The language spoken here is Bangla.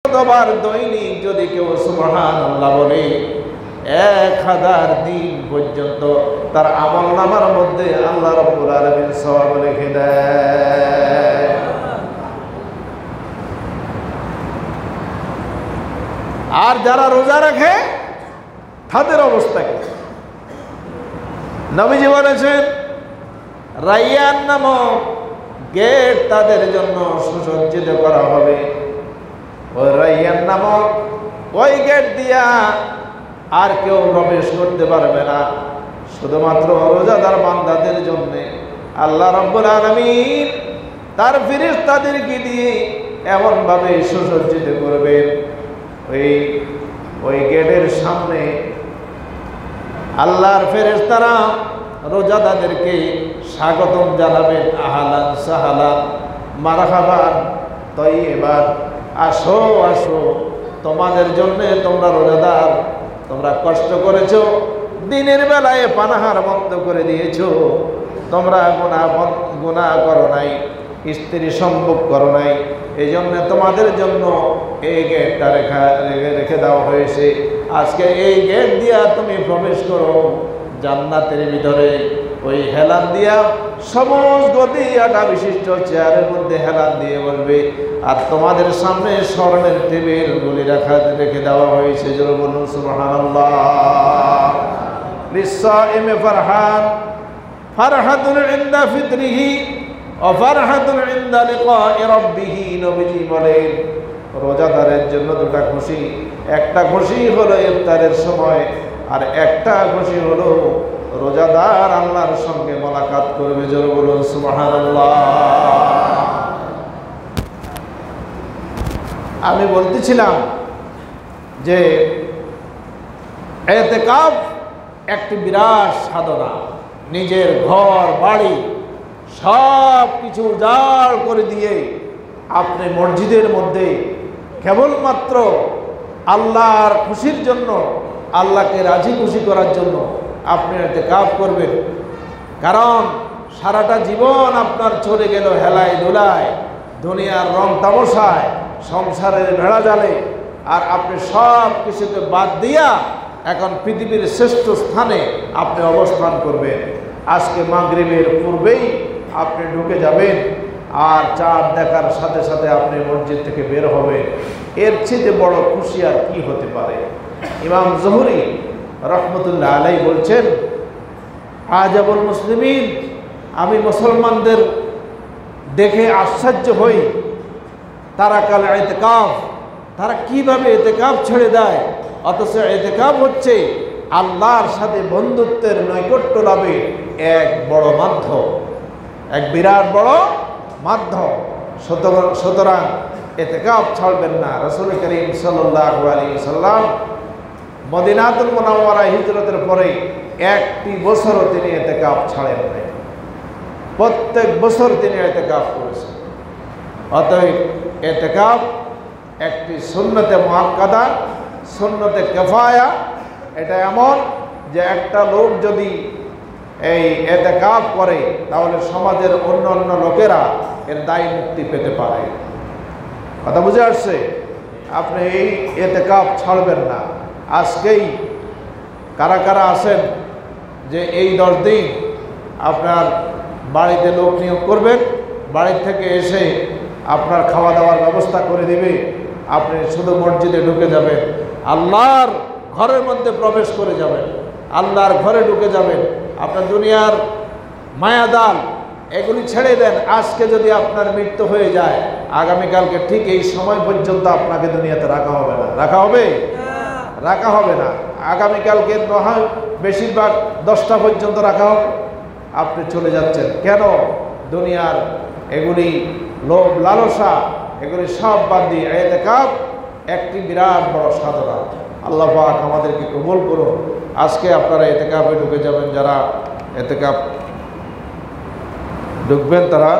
শতবার দৈনিক যদি কেউ সুবহানাল্লাহ বলে 1000 দিন পর্যন্ত তার আমলনামার মধ্যে আল্লাহ রাব্বুল আলামিন সওয়াব লিখে দেয়। আর যারা রোজা রাখে তাদের অবস্থা কি? নবীজি বলেছেন রায়্যান নামক গেট তাদের জন্য সুসজ্জিত করা হবে। ওই রায়্যান নামক ওই গেট দিয়া আর কেউ প্রবেশ করতে পারবে না, শুধুমাত্র রোজাদার বান্দাদের জন্য আল্লাহ রাব্বুল আলামিন তার ফেরেশতাদেরকে দিয়ে এমনভাবে সুসজ্জিত করবেন, ওই গেটের সামনে আল্লাহর ফেরেশতারা রোজাদারদেরকে স্বাগতম জানাবেন, আহলান সাহালান মারহাবান তয়্যিবান, আসো আসো, তোমাদের জন্য, তোমরা রোজাদার, তোমরা কষ্ট করেছো, দিনের বেলায় পানাহার বন্ধ করে দিয়েছো, তোমরা গুনাহ করো নাই, স্ত্রী সম্ভোগ করো নাই, এই জন্য তোমাদের জন্য এই গেটটা রেখে দেওয়া হয়েছে। আজকে এই গেট দিয়া তুমি প্রবেশ করো জান্নাতের ভিতরে। ওই হেলান দিয়া সবুজ গদি আটা বিশিষ্ট চেয়ারের মধ্যে হেলান দিয়ে বলবে, আর তোমাদের সামনে স্বর্ণের টেবিলগুলি রেখে দেওয়া হয়েছে। জোরে বলুন সুবহানাল্লাহ। লিসাইমি ফারহান, ফারহাতুন ইনদা ফিতরিহি ওয়া ফারহাতুন ইনদা লিকাই রাব্বিহি। নবীজি বলেন রোজাদারের জন্য দুটা খুশি, একটা খুশি হলো ইফতারের সময়, আর একটা খুশি হলো রোজাদার আল্লাহর সঙ্গে মোলাকাত করবে। জোরে বলুন সুবহানাল্লাহ। আমি বলতেছিলাম যে ইতিকাফ একটি বিরাট সাধনা। নিজের ঘর বাড়ি সব কিছু উজাড় করে দিয়ে আপনি মসজিদের মধ্যে কেবলমাত্র আল্লাহর খুশির জন্য, আল্লাহকে রাজি খুশি করার জন্য আপনি ইতিকাফ করবেন। কারণ সারাটা জীবন আপনার চলে গেল হেলায় দোলায়, দুনিয়ার রং তামাশায়, সংসারের ভেড়া জালে, আর আপনি সব কিছুকে বাদ দিয়া এখন পৃথিবীর শ্রেষ্ঠ স্থানে আপনি অবস্থান করবেন। আজকে মাগরিবের পূর্বেই আপনি ঢুকে যাবেন, আর চাঁদ দেখার সাথে সাথে আপনি মসজিদ থেকে বের হবেন। এর চেয়ে বড় খুশি আর কি হতে পারে? ইমাম জহুরি রহমতুল্লাহ আলাইহি বলছেন, আজাবুল মুসলিমিন, আমি মুসলমানদের দেখে আশ্চর্য হই, তারা কাল ইতিকাফ, তারা কিভাবে ইতিকাফ ছেড়ে দেয়, অথচ ইতিকাফ হচ্ছে আল্লাহর সাথে বন্ধুত্বের নৈকট্য লাভে এক বড় মাধ্যম, এক বিরাট বড় মাধ্যম। সুতরাং ইতিকাফ ছাড়বেন না। রাসূল করিম সাল্লাল্লাহু আলাইহি ওয়াসাল্লাম মদিনাতুল মুনাওয়ারায় হিজরতের পরে একটি বছরও তিনি ইতিকাফ ছাড়েন নাই, প্রত্যেক বছর তিনি ইতিকাফ করেছেন। অতএব ইতিকাফ একটি সুন্নতে মুআক্কাদা, সুন্নতে কিফায়া। এটা এমন যে একটা লোক যদি এই ইতিকাফ করে তাহলে সমাজের অন্য অন্য লোকেরা এর দায় মুক্তি পেতে পারে। কথা বুঝে আসছে? আপনি এই ইতিকাফ ছাড়বেন না। আজকেই কারা কারা আছেন যে এই 10 দিন আপনার বাড়িতে লোক নিয়োগ করবেন, বাড়ি থেকে এসে আপনার খাওয়া দাওয়ার ব্যবস্থা করে দিবে, আপনি শুধু মসজিদে ঢুকে যাবেন, আল্লাহর ঘরের মধ্যে প্রবেশ করে যাবেন, আল্লাহর ঘরে ঢুকে যাবেন। আপনার দুনিয়ার মায়াদাল এগুলি ছেড়ে দেন। আজকে যদি আপনার মৃত্যু হয়ে যায়, আগামীকালকে ঠিক এই সময় পর্যন্ত আপনাকে দুনিয়াতে রাখা হবে না। রাখা হবে? রাখা হবে না। আগামীকালকে নয় বেশিরভাগ 10টা পর্যন্ত রাখা হবে। আপনি চলে যাচ্ছেন কেন? দুনিয়ার এগুলি লোভ লালসা এগুলি সব বাদ দিয়ে ইতিকাফ একটি বিরাট বড় সাধনা। আল্লাহ পাক আমাদেরকে কবুল করুন। আজকে আপনারা ইতিকাফে ঢুকে যাবেন, যারা ইতিকাফ ঢুকবেন তারা